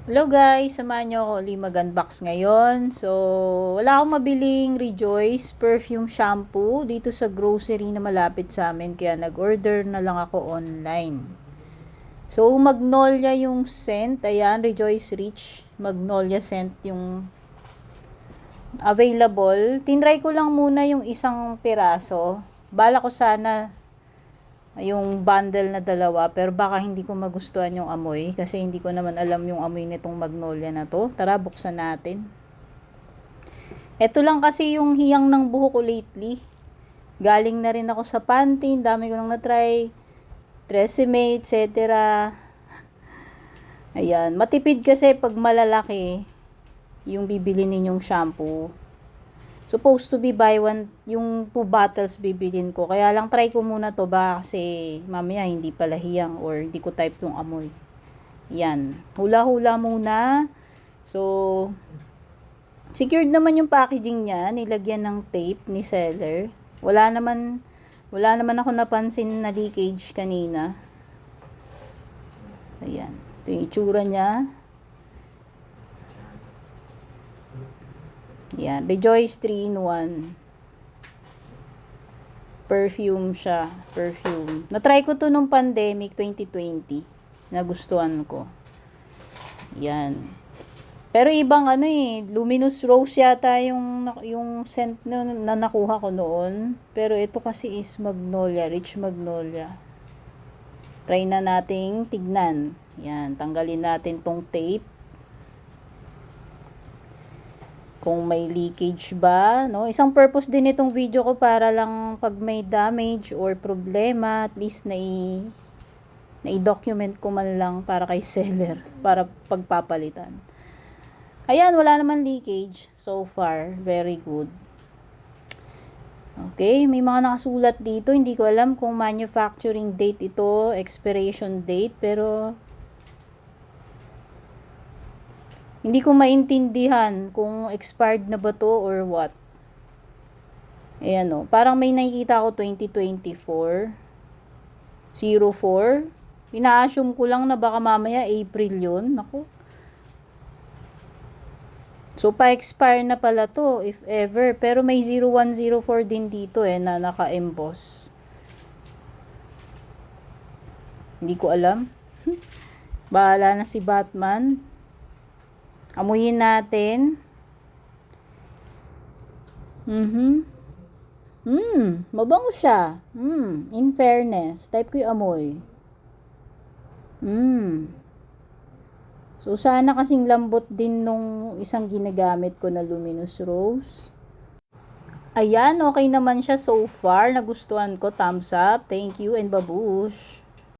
Hello guys, samahan nyo ako ulit mag-unbox ngayon. So, wala akong mabiling Rejoice perfume shampoo dito sa grocery na malapit sa amin. Kaya nag-order na lang ako online. So, Magnolia yung scent. Ayan, Rejoice Rich Magnolia scent yung available. Tinry ko lang muna yung isang piraso. Bala ko sana yung bundle na dalawa, pero baka hindi ko magustuhan yung amoy kasi hindi ko naman alam yung amoy nitong Magnolia na to. Tara, buksan natin. Ito lang kasi yung hiyang ng buhok ko lately. Galing na rin ako sa Pantene, dami ko nang na-try, Tresemme, etc. Ayan, matipid kasi pag malalaki yung bibili ninyong shampoo. Supposed to be buy one, yung 2 bottles bibilin ko. Kaya lang try ko muna to ba kasi mamaya hindi pala hiyang or hindi ko type yung amoy. Yan. Hula-hula muna. So, secured naman yung packaging niya. Nilagyan ng tape ni seller. Wala naman ako napansin na leakage kanina. Ayan. Ito yung itsura niya. Yan, Rejoice 3-in-1. Perfume siya, perfume. Na-try ko to nung pandemic 2020. Nagustuhan ko. Yan. Pero ibang luminous rose yata yung scent na nakuha ko noon. Pero ito kasi is Magnolia, Rich Magnolia. Try na nating tignan. Yan, tanggalin natin tong tape. Kung may leakage ba, no? Isang purpose din itong video ko para lang pag may damage or problema, at least na-document ko man lang para kay seller, para pagpapalitan. Ayan, wala naman leakage so far. Very good. Okay, may mga nakasulat dito. Hindi ko alam kung manufacturing date ito, expiration date, pero hindi ko maintindihan kung expired na ba to or what. Ayan o. Parang may nakikita ako 2024. 04. Ina-assume ko lang na baka mamaya April yun. Naku. So, pa-expire na pala to if ever. Pero may 0104 din dito na naka-emboss. Hindi ko alam. Bahala na si Batman. Amuyin natin. Mabango siya. In fairness, type ko yung amoy. So, sana kasing lambot din nung isang ginagamit ko na luminous rose. Ayan, okay naman siya so far. Nagustuhan ko. Thumbs up. Thank you and babush.